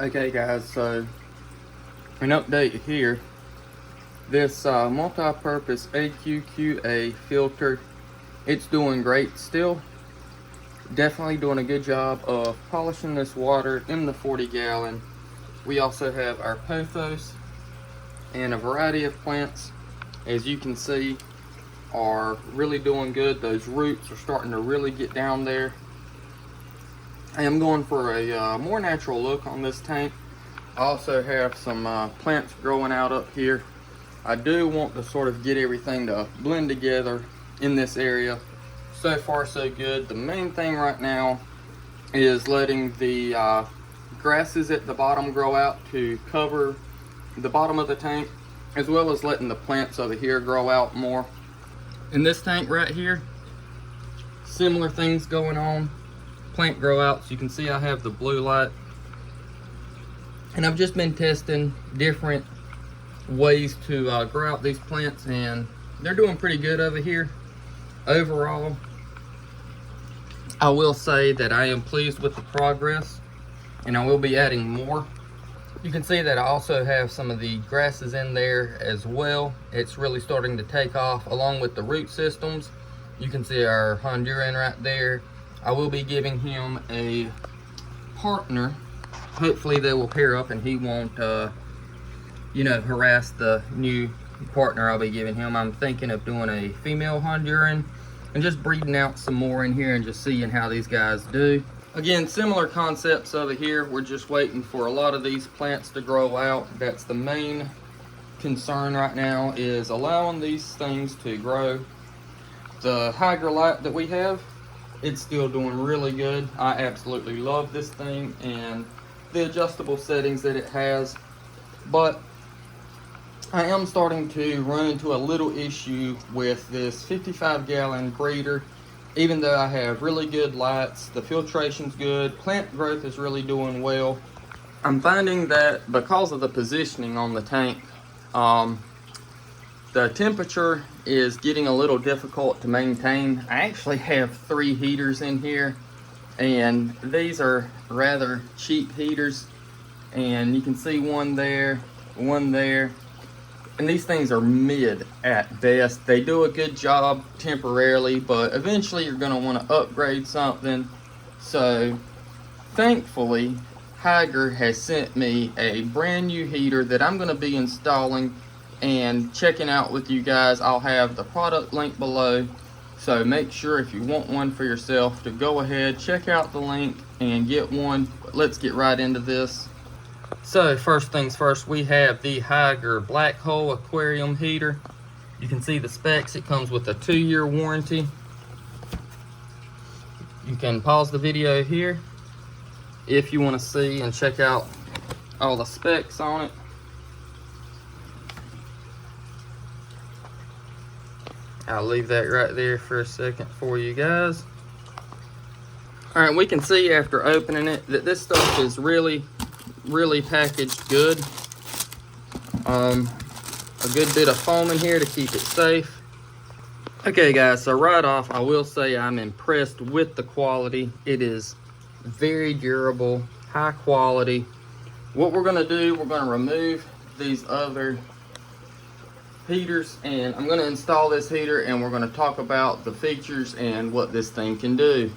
Okay guys, so an update here. This multi-purpose AQQA filter, it's doing great still. Definitely doing a good job of polishing this water in the 40-gallon. We also have our pothos and a variety of plants, as you can see, are really doing good. Those roots are starting to really get down there. I am going for a more natural look on this tank. I also have some plants growing out up here. I do want to sort of get everything to blend together in this area. So far so good. The main thing right now is letting the grasses at the bottom grow out to cover the bottom of the tank, as well as letting the plants over here grow out more. In this tank right here, similar things going on. Plant grow outs. You can see I have the blue light, and I've just been testing different ways to grow out these plants, and they're doing pretty good over here. Overall, I will say that I am pleased with the progress, and I will be adding more. You can see that I also have some of the grasses in there as well. It's really starting to take off along with the root systems. You can see our Honduran right there. I will be giving him a partner. Hopefully they will pair up and he won't, harass the new partner I'll be giving him. I'm thinking of doing a female Honduran and just breeding out some more in here and just seeing how these guys do. Again, similar concepts over here. We're just waiting for a lot of these plants to grow out. That's the main concern right now, is allowing these things to grow. The Hygger light that we have, it's still doing really good. I absolutely love this thing and the adjustable settings that it has, but I am starting to run into a little issue with this 55-gallon breeder. Even though I have really good lights, the filtration's good, plant growth is really doing well, I'm finding that because of the positioning on the tank, the temperature is getting a little difficult to maintain. I actually have 3 heaters in here, and these are rather cheap heaters, and you can see one there, and these things are mid at best. They do a good job temporarily, but eventually you're going to want to upgrade something. So thankfully Hygger has sent me a brand new heater that I'm going to be installing and checking out with you guys. I'll have the product link below, so make sure if you want one for yourself to go ahead, check out the link and get one. But let's get right into this. So first things first, we have the Hygger Black Hole Aquarium heater. You can see the specs. It comes with a 2-year warranty. You can pause the video here if you want to see and check out all the specs on it. I'll leave that right there for a second for you guys. Alright, we can see after opening it that this stuff is really packaged good. A good bit of foam in here to keep it safe. Okay guys, so right off I will say I'm impressed with the quality. It is very durable, high quality. What we're going to do, we're going to remove these other heaters, and I'm going to install this heater, and we're going to talk about the features and what this thing can do.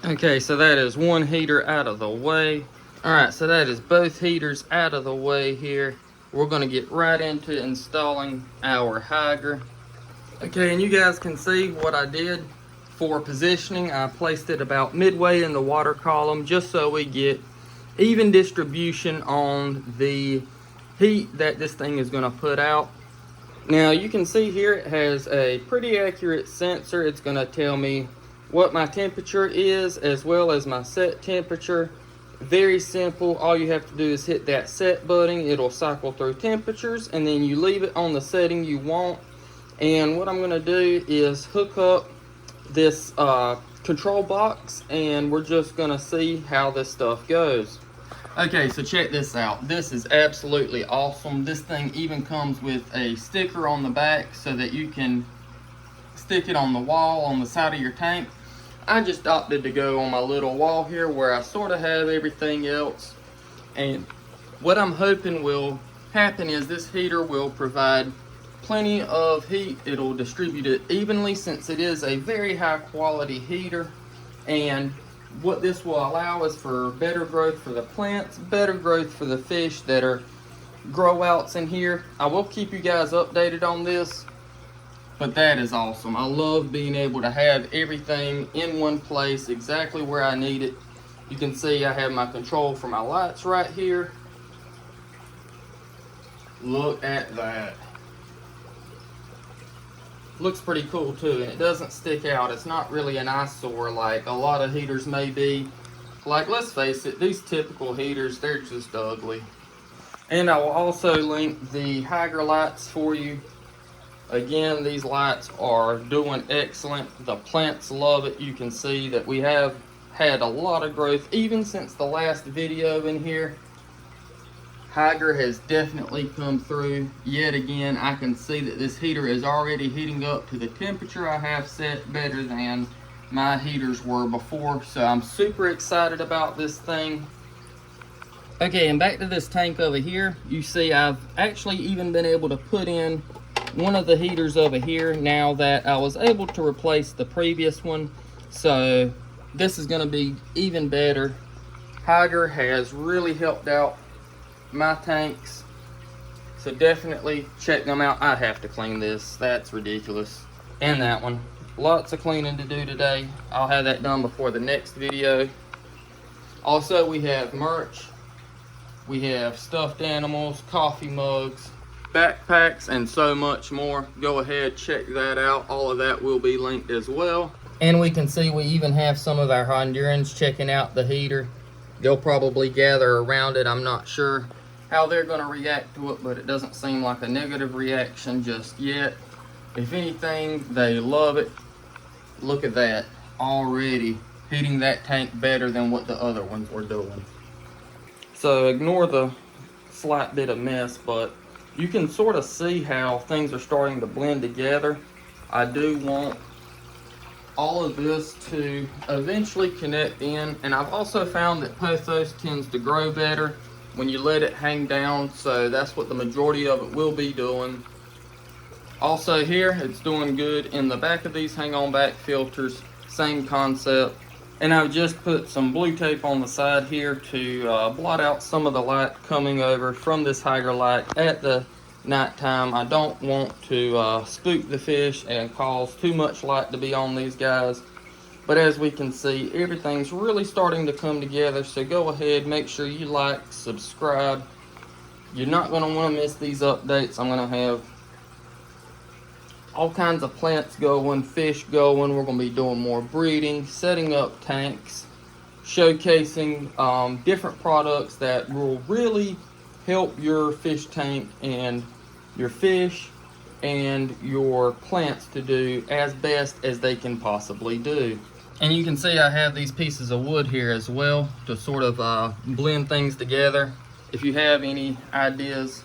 Okay, so that is one heater out of the way. Alright, so that is both heaters out of the way here. We're going to get right into installing our Hygger. Okay, and you guys can see what I did for positioning. I placed it about midway in the water column just so we get even distribution on the heat that this thing is going to put out. Now you can see here it has a pretty accurate sensor. It's going to tell me what my temperature is as well as my set temperature. Very simple. All you have to do is hit that set button. It'll cycle through temperatures, and then you leave it on the setting you want. And what I'm going to do is hook up this control box, and we're just going to see how this stuff goes. Okay, so check this out. This is absolutely awesome. This thing even comes with a sticker on the back so that you can stick it on the wall on the side of your tank. I just opted to go on my little wall here where I sort of have everything else. And what I'm hoping will happen is this heater will provide plenty of heat. It'll distribute it evenly since it is a very high quality heater. And what this will allow is for better growth for the plants, better growth for the fish that are grow outs in here. I will keep you guys updated on this, but that is awesome. I love being able to have everything in one place exactly where I need it. You can see I have my control for my lights right here. Look at that. Looks pretty cool too, and it doesn't stick out. It's not really an eyesore like a lot of heaters may be. Like, let's face it, these typical heaters, they're just ugly. And I will also link the Hygger lights for you. Again, these lights are doing excellent. The plants love it. You can see that we have had a lot of growth even since the last video in here. Hygger has definitely come through yet again. I can see that this heater is already heating up to the temperature I have set, better than my heaters were before. So I'm super excited about this thing. Okay, and back to this tank over here. You see I've actually even been able to put in one of the heaters over here now that I was able to replace the previous one. So this is going to be even better. Hygger has really helped out my tanks, so definitely check them out. I have to clean this, that's ridiculous. And that one, lots of cleaning to do today. I'll have that done before the next video. Also, we have merch, we have stuffed animals, coffee mugs, backpacks, and so much more. Go ahead, check that out. All of that will be linked as well. And we can see we even have some of our Hondurans checking out the heater. They'll probably gather around it. I'm not sure how they're going to react to it, but it doesn't seem like a negative reaction just yet. If anything, they love it. Look at that, already heating that tank better than what the other ones were doing. So ignore the slight bit of mess, but you can sort of see how things are starting to blend together. I do want all of this to eventually connect in, and I've also found that pothos tends to grow better when you let it hang down, so that's what the majority of it will be doing. Also here, it's doing good in the back of these hang-on back filters, same concept. And I've just put some blue tape on the side here to blot out some of the light coming over from this Hygger light at the nighttime. I don't want to spook the fish and cause too much light to be on these guys. But as we can see, everything's really starting to come together. So go ahead, make sure you like, subscribe. You're not going to want to miss these updates. I'm going to have all kinds of plants going, fish going. We're going to be doing more breeding, setting up tanks, showcasing different products that will really help your fish tank and your fish and your plants to do as best as they can possibly do. And you can see I have these pieces of wood here as well to sort of blend things together. If you have any ideas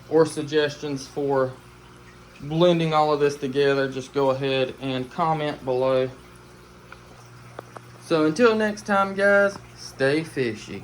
or suggestions for blending all of this together, just go ahead and comment below. So until next time guys, stay fishy.